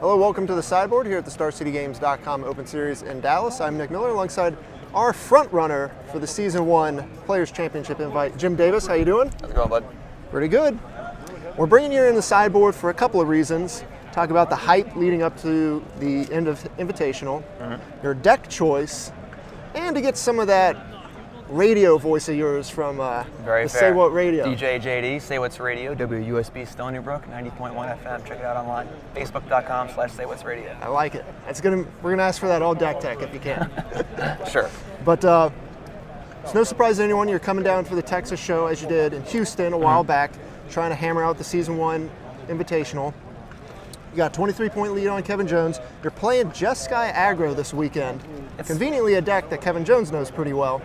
Hello, welcome to the sideboard here at the StarCityGames.com Open Series in Dallas. I'm Nick Miller alongside our front runner for the Season 1 Players Championship invite, Jim Davis. How you doing? How's it going, bud? Pretty good. We're bringing you in the sideboard for a couple of reasons. Talk about the hype leading up to the end of Invitational, your deck choice, and to get some of that radio voice of yours from Very the fair. Say What Radio. DJ JD, Say What's Radio, WUSB Stony Brook, 90.1 FM. Check it out online. Facebook.com/SayWhat'sRadio. I like it. We're gonna ask for that all deck tech if you can. Sure. But it's no surprise to anyone you're coming down for the Texas show as you did in Houston a while back, trying to hammer out the Season 1 Invitational. You got a 23-point lead on Kevin Jones. You're playing Jeskai Aggro this weekend. Conveniently a deck that Kevin Jones knows pretty well.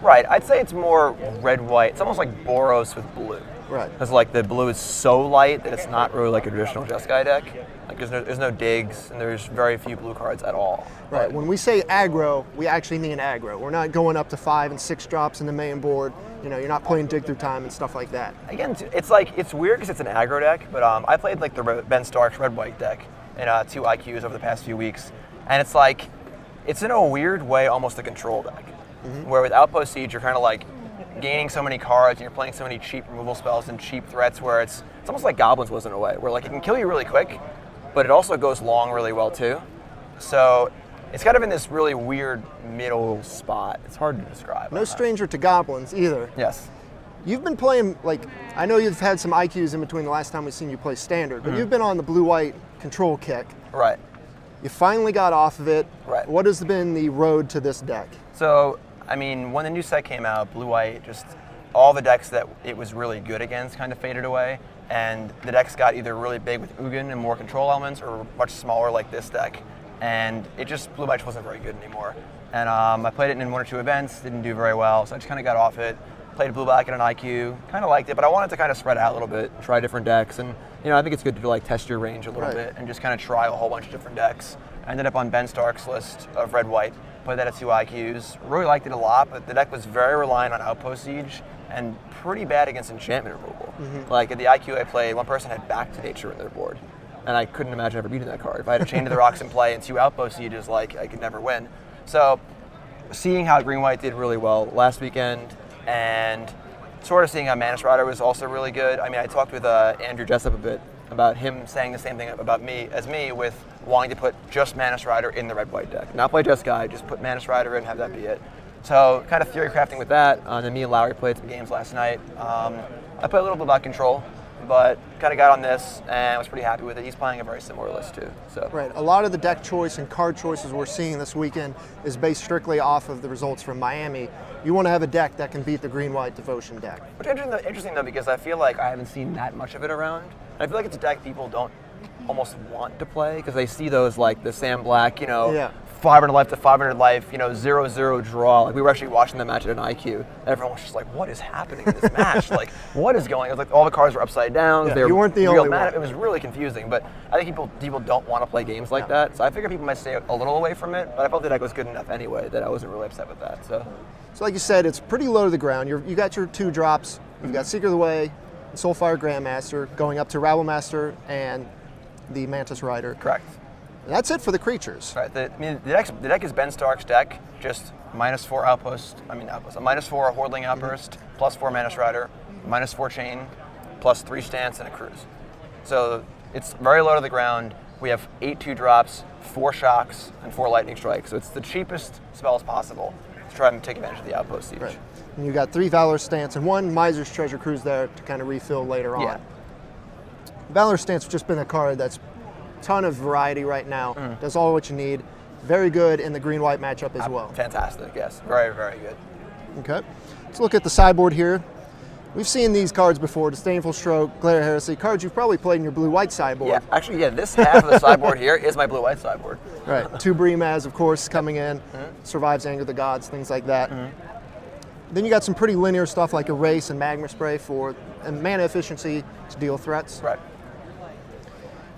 Right. I'd say it's more red-white. It's almost like Boros with blue. Right. Because like the blue is so light that it's not really like a traditional Jeskai deck. Like there's no digs and there's very few blue cards at all. Right. When we say aggro, we actually mean aggro. We're not going up to 5 and 6 drops in the main board. You know, you're not playing dig through time and stuff like that. Again, it's weird because it's an aggro deck, but I played like the Ben Stark's red-white deck in 2 IQs over the past few weeks, and it's in a weird way almost a control deck, where with Outpost Siege you're kind of like gaining so many cards and you're playing so many cheap removal spells and cheap threats where it's almost like Goblins was in a way, where like it can kill you really quick, but it also goes long really well too. So it's kind of in this really weird middle spot. It's hard to describe. No stranger to Goblins either. Yes. You've been playing, I know you've had some IQs in between the last time we've seen you play Standard, but you've been on the blue-white control kick. Right. You finally got off of it. Right. What has been the road to this deck? So, I mean, when the new set came out, blue-white, just all the decks that it was really good against kind of faded away, and the decks got either really big with Ugin and more control elements, or much smaller like this deck, and blue-white wasn't very good anymore. And I played it in 1 or 2 events, didn't do very well, so I just kind of got off it. Played blue-black at an IQ, kind of liked it, but I wanted to kind of spread out a little bit, try different decks, and I think it's good to like test your range a little bit and just kind of try a whole bunch of different decks. I ended up on Ben Stark's list of red-white, played that at 2 IQs, really liked it a lot, but the deck was very reliant on Outpost Siege and pretty bad against enchantment removal. Like at the IQ I played, one person had Back to Nature in their board, and I couldn't imagine ever beating that card. If I had a Chain to the Rocks in play and 2 Outpost Sieges, like I could never win. So seeing how green-white did really well last weekend, and sort of seeing how Manus Rider was also really good. I mean, I talked with Andrew Jessup a bit about him saying the same thing about me with wanting to put just Manus Rider in the red-white deck. Not play Jeskai, just put Manus Rider in, have that be it. So kind of theory crafting with that. Then me and Lowry played some games last night. I played a little bit about control, but kind of got on this and was pretty happy with it. He's playing a very similar list too. So. Right, a lot of the deck choice and card choices we're seeing this weekend is based strictly off of the results from Miami. You want to have a deck that can beat the green-white Devotion deck. Which is interesting though, because I feel like I haven't seen that much of it around. I feel like it's a deck people don't almost want to play because they see those like the Sam Black, 500 life to 500 life, 0-0 draw. Like we were actually watching the match at an IQ. Everyone was just like, "What is happening in this match? Like, what is going?" It was like all the cards were upside down. Yeah, you weren't the only one. It was really confusing. But I think people don't want to play games like that. So I figured people might stay a little away from it. But I felt the deck was good enough anyway that I wasn't really upset with that. So like you said, it's pretty low to the ground. You got your 2 drops. You've got Seeker of the Way, Soulfire Grandmaster, going up to Rabblemaster and the Mantis Rider. Correct. And that's it for the creatures. Right. The deck is Ben Stark's deck, just -4 outpost. A -4 Hordling Outburst, +4 Manus Rider, -4 Chain, +3 Stance, and a Cruise. So it's very low to the ground. We have 8 2-drops, 4 Shocks, and 4 Lightning Strikes. So it's the cheapest spells possible to try and take advantage of the Outpost Siege. Right. And you got 3 Valor Stance and 1 Miser's Treasure Cruise there to kind of refill later on. Yeah. Valor Stance has just been a card that's ton of variety right now. Does all what you need. Very good in the green-white matchup as well. Fantastic, yes. Very, very good. Okay. Let's look at the sideboard here. We've seen these cards before, Disdainful Stroke, Glare Heresy, cards you've probably played in your blue-white sideboard. Yeah, actually, this half of the sideboard here is my blue-white sideboard. Right. 2 Breemaz, of course, coming in. Survives Anger of the Gods, things like that. Then you got some pretty linear stuff like Erase and Magma Spray for mana efficiency to deal threats. Right.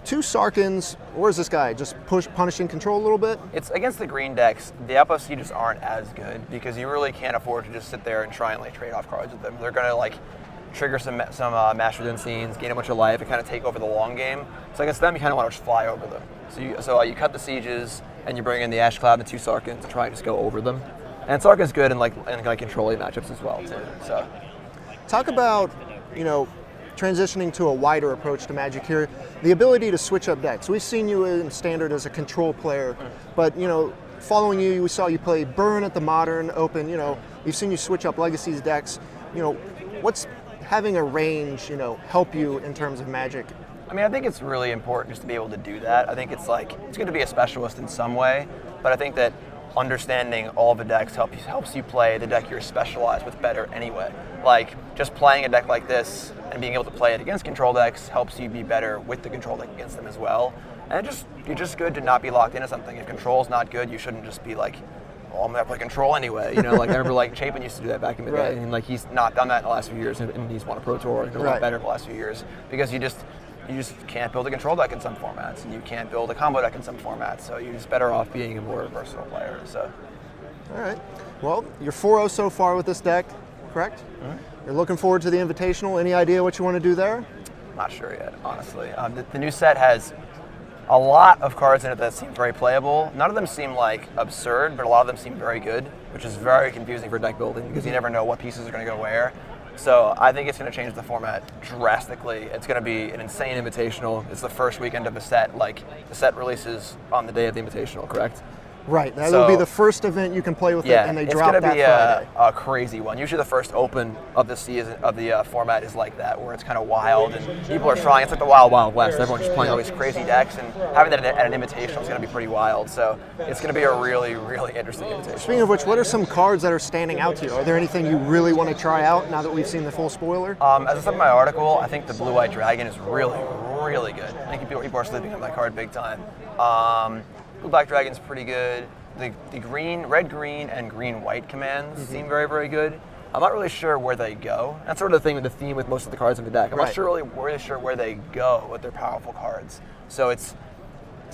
2 Sarkins. Where's this guy? Just punishing control a little bit? It's against the green decks. The Outpost Sieges aren't as good because you really can't afford to just sit there and try and trade off cards with them. They're gonna trigger some Master Within scenes, gain a bunch of life, and kind of take over the long game. So against them, you kind of want to just fly over them. So you cut the sieges, and you bring in the Ash Cloud and the 2 Sarkans to try and just go over them. And Sarkin's good in like controlling matchups as well too. So, talk about transitioning to a wider approach to Magic here, the ability to switch up decks. We've seen you in Standard as a control player, but following you, we saw you play Burn at the Modern Open. We've seen you switch up Legacy's decks. What's having a range, help you in terms of Magic? I mean, I think it's really important just to be able to do that. I think it's good to be a specialist in some way, but I think that understanding all the decks helps you play the deck you're specialized with better anyway. Like, just playing a deck like this and being able to play it against control decks helps you be better with the control deck against them as well. And you're just good to not be locked into something. If control's not good, you shouldn't just be like, I'm gonna play control anyway. I remember Chapin used to do that back in the day, and he's not done that in the last few years, and he's won a Pro Tour and done a lot better in the last few years because you just can't build a control deck in some formats, and you can't build a combo deck in some formats. So you're just better off being a more versatile player. So, all right. Well, you're 4-0 so far with this deck, correct? Mm-hmm. You're looking forward to the Invitational. Any idea what you want to do there? Not sure yet, honestly. The new set has a lot of cards in it that seem very playable. None of them seem absurd, but a lot of them seem very good, which is very confusing for deck building because you never know what pieces are going to go where. So I think it's going to change the format drastically. It's going to be an insane Invitational. It's the first weekend of the set. The set releases on the day of the Invitational, correct? Right. That will be the first event you can play with it, and they drop that Friday. It's going to be a crazy one. Usually the first open of the season of the format is like that, where it's kind of wild and people are trying. It's like the Wild Wild West. Everyone's just playing all these crazy decks, and having that at an Invitational is going to be pretty wild. So it's going to be a really, really interesting Invitational. Speaking of which, what are some cards that are standing out to you? Are there anything you really want to try out now that we've seen the full spoiler? As I said in my article, I think the Blue-White Dragon is really, really good. I think people are sleeping on that card big time. Blue-Black Dragon's pretty good. The red, green, and green-white commands seem very, very good. I'm not really sure where they go. That's sort of the theme with most of the cards in the deck. I'm not really sure where they go with their powerful cards. So it's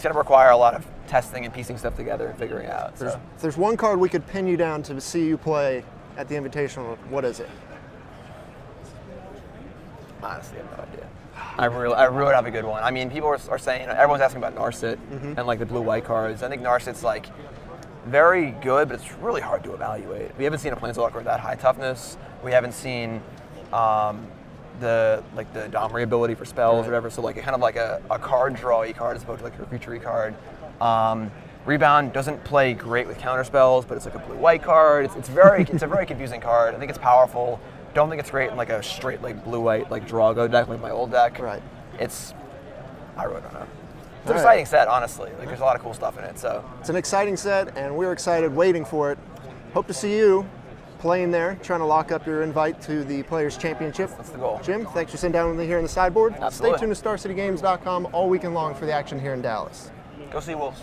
going to require a lot of testing and piecing stuff together and figuring it out. If there's one card we could pin you down to see you play at the Invitational, what is it? Honestly, I have no idea. I really don't have a good one. I mean, people are saying, everyone's asking about Narset and the blue-white cards. I think Narset's very good, but it's really hard to evaluate. We haven't seen a Planeswalker with that high toughness. We haven't seen the Domri ability for spells or whatever. So kind of a card drawy card as opposed to a creature-y card. Rebound doesn't play great with counter spells, but it's a blue-white card. It's a very confusing card. I think it's powerful. Don't think it's great in a straight blue-white Drago deck like my old deck. Right. I really don't know. It's an exciting set, honestly. There's a lot of cool stuff in it. So it's an exciting set, and we're excited waiting for it. Hope to see you playing there, trying to lock up your invite to the Players' Championship. That's the goal. Jim, thanks for sitting down with me here in the sideboard. Absolutely. Stay tuned to StarCityGames.com all weekend long for the action here in Dallas. Go see Wolves.